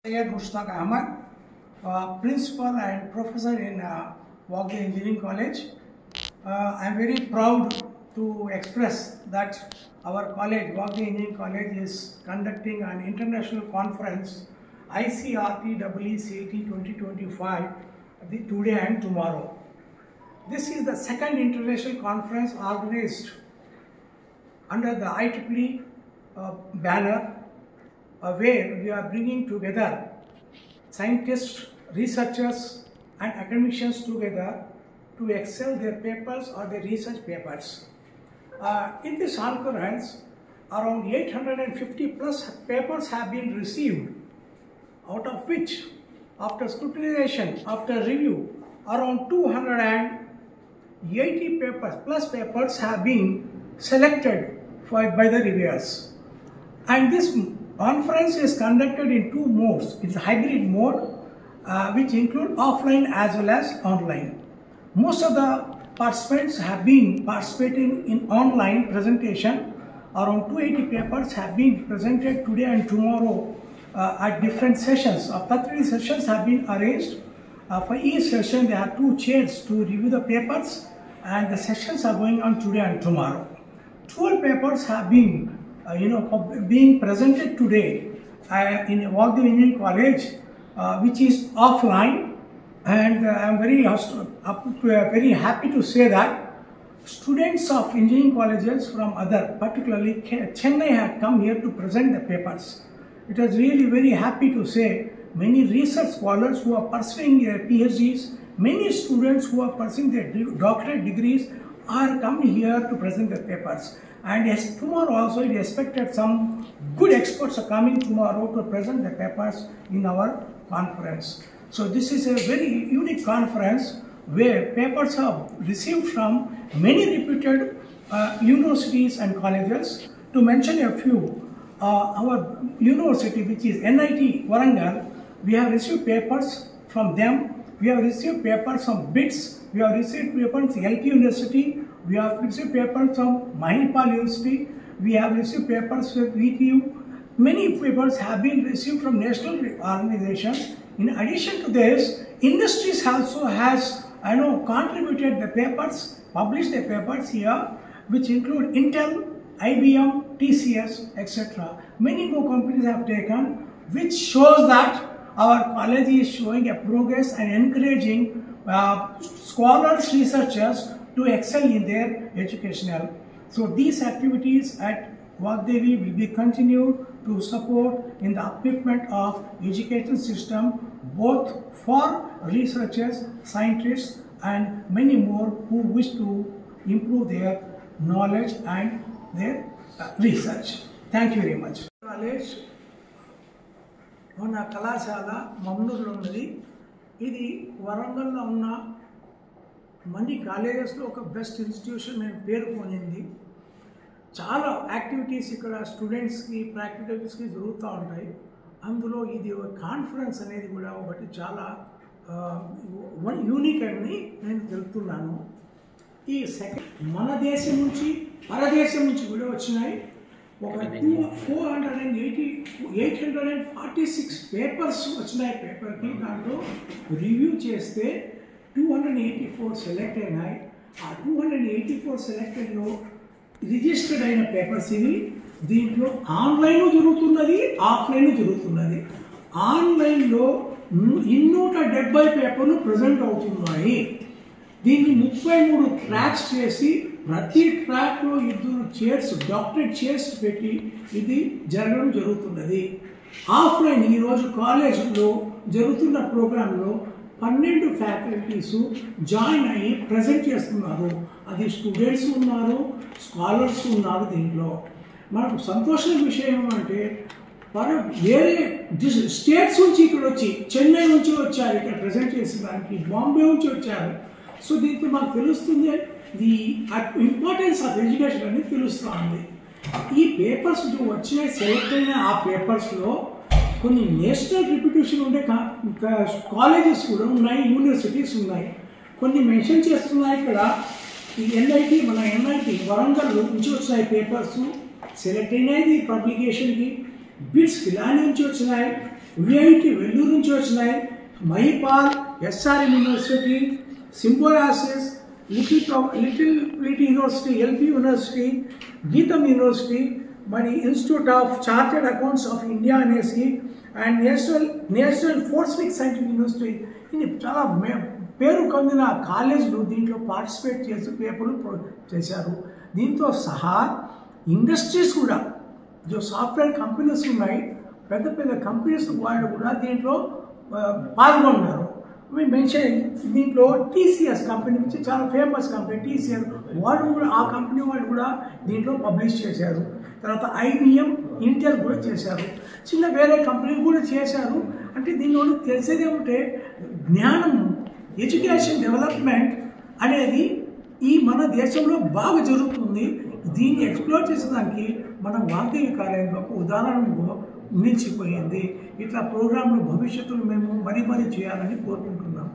Syed Mushtaq Ahmad, Principal and Professor in Walkley Engineering College. I am very proud to express that our college, Walkley Engineering College, is conducting an international conference, ICRT-EECET 2025, today and tomorrow. This is the second international conference organized under the IEEE banner, where we are bringing together scientists, researchers and academicians together to excel their papers or their research papers. In this conference, around 850 plus papers have been received, out of which, after scrutinization, after review, around 280 papers have been selected by the reviewers. And this conference is conducted in two modes. It's a hybrid mode, which include offline as well as online. Most of the participants have been participating in online presentation. Around 280 papers have been presented today and tomorrow at different sessions. 33 sessions have been arranged. For each session, there are 2 chairs to review the papers, and the sessions are going on today and tomorrow. 12 papers have been being presented today in Walkley Engineering College, which is offline, and I am very happy to say that students of engineering colleges from other, particularly Chennai, had come here to present the papers. It was really very happy to say many research scholars who are pursuing their PhDs, many students who are pursuing their doctorate degrees are coming here to present their papers. And yes, tomorrow also it is expected some good experts are coming tomorrow to present the papers in our conference. So this is a very unique conference where papers are received from many reputed universities and colleges. To mention a few, our university, which is NIT Warangal, we have received papers from them. We have received papers from BITS. We have received papers from LP University. We have received papers from Mahipal University. We have received papers from VTU. Many papers have been received from national organizations. In addition to this, industries also has contributed the papers, published the papers here, which include Intel, IBM, TCS, etc. Many more companies have taken, which shows that our college is showing a progress and encouraging scholars, researchers to excel in their educational. So these activities at Walkley will be continued to support in the upliftment of education system, both for researchers, scientists and many more who wish to improve their knowledge and their research. Thank you very much. College మన కళాశాల మమ్నూరులో ఉన్నది. ఇది వరంగల్లో ఉన్న money కాలేజెస్లో ఒక best institution నేను పేరు పొందింది. చాలా యాక్టివిటీస్ ఇక్కడ స్టూడెంట్స్కి ప్రాక్టికల్స్కి జరుగుతూ ఉంటాయి. అందులో ఇది ఒక కాన్ఫరెన్స్ అనేది కూడా ఒకటి చాలా యూనిక్ అని నేను తెలుపుతున్నాను. ఈ సెకండ్ మన దేశం నుంచి పరదేశం నుంచి కూడా వచ్చినాయి. ఒక 846 పేపర్స్ వచ్చినాయి. పేపర్కి దాంట్లో రివ్యూ చేస్తే 284 సెలెక్ట్ అయినాయి. ఆ 284 సెలెక్టెడ్లో రిజిస్టర్డ్ అయిన పేపర్స్ ఇవి. దీంట్లో ఆన్లైన్ జరుగుతున్నది, ఆఫ్లైన్ జరుగుతున్నది. ఆన్లైన్లో 270 పేపర్లు ప్రజెంట్ అవుతున్నాయి. దీన్ని 33 ట్రాక్స్ చేసి ప్రతి ట్రాక్లో 2 చైర్స్, డాక్టరేట్ చైర్స్ పెట్టి ఇది జరగడం జరుగుతున్నది. ఆఫ్లైన్ ఈరోజు కాలేజీలో జరుగుతున్న ప్రోగ్రాంలో 12 ఫ్యాకల్టీస్ జాయిన్ అయ్యి ప్రజెంట్ చేస్తున్నారు. అది స్టూడెంట్స్ ఉన్నారు, స్కాలర్స్ ఉన్నారు. దీంట్లో మనకు సంతోషమైన విషయం ఏమంటే వేరే స్టేట్స్ నుంచి ఇక్కడ వచ్చి, చెన్నై నుంచి వచ్చారు ఇక్కడ ప్రజెంట్ చేసేదానికి, బాంబే నుంచి వచ్చారు. సో దీంట్లో మనకు తెలుస్తుంది ది ఇంపార్టెన్స్ ఆఫ్ ఎడ్యుకేషన్ అనేది తెలుస్తూ ఉంది. ఈ పేపర్స్ వచ్చినాయి, సెలెక్ట్ అయిన ఆ పేపర్స్లో కొన్ని నేషనల్ రిప్యుటేషన్ ఉండే కాలేజెస్ కూడా ఉన్నాయి, యూనివర్సిటీస్ ఉన్నాయి. కొన్ని మెన్షన్ చేస్తున్నాయి ఇక్కడ. ఈ మన ఎన్ఐటి వరంగల్ నుంచి వచ్చినాయి పేపర్స్, సెలెక్ట్ అయినది పబ్లికేషన్కి. బిట్స్ ఫిలాని నుంచి వచ్చినాయి, విఐటి వెల్లూరు నుంచి వచ్చినాయి, మహిపాల్, ఎస్ఆర్ఎం యూనివర్సిటీ, సింబోయాసిస్, లిటిల్ ప్రీటి university, LP university, GITAM university, మరి institute of chartered accounts of India అనేసి, and national forensic scientific university, ఇది చాలా పేరు పొందిన కాలేజీలు దీంట్లో పార్టిసిపేట్ చేసి పేపర్లు చేశారు. దీంతో సహా ఇండస్ట్రీస్ కూడా సాఫ్ట్వేర్ కంపెనీస్ ఉన్నాయి, పెద్ద పెద్ద కంపెనీస్ వాళ్ళు కూడా దీంట్లో పాల్గొన్నారు. మెన్షన్ దీంట్లో టీసీఎస్ కంపెనీ నుంచి చాలా ఫేమస్ కంపెనీ టీసీఎస్ వాళ్ళు కూడా, ఆ కంపెనీ వాళ్ళు కూడా దీంట్లో పబ్లిష్ చేశారు. తర్వాత ఐబిఎం, ఇంటెల్ కూడా చేశారు, చిన్న వేరే కంపెనీలు కూడా చేశారు. అంటే దీనివల్ల తెలిసేది ఏమంటే జ్ఞానం, ఎడ్యుకేషన్ డెవలప్మెంట్ అనేది ఈ మన దేశంలో బాగా జరుగుతుంది. దీన్ని ఎక్స్ప్లోర్ చేసేదానికి మన వాగ్దేవి కార్యాలయం ఒక ఉదాహరణకు నిలిచిపోయింది. ఇట్లా ప్రోగ్రాంలు భవిష్యత్తులో మేము మరీ చేయాలని కోరుకుంటున్నాము.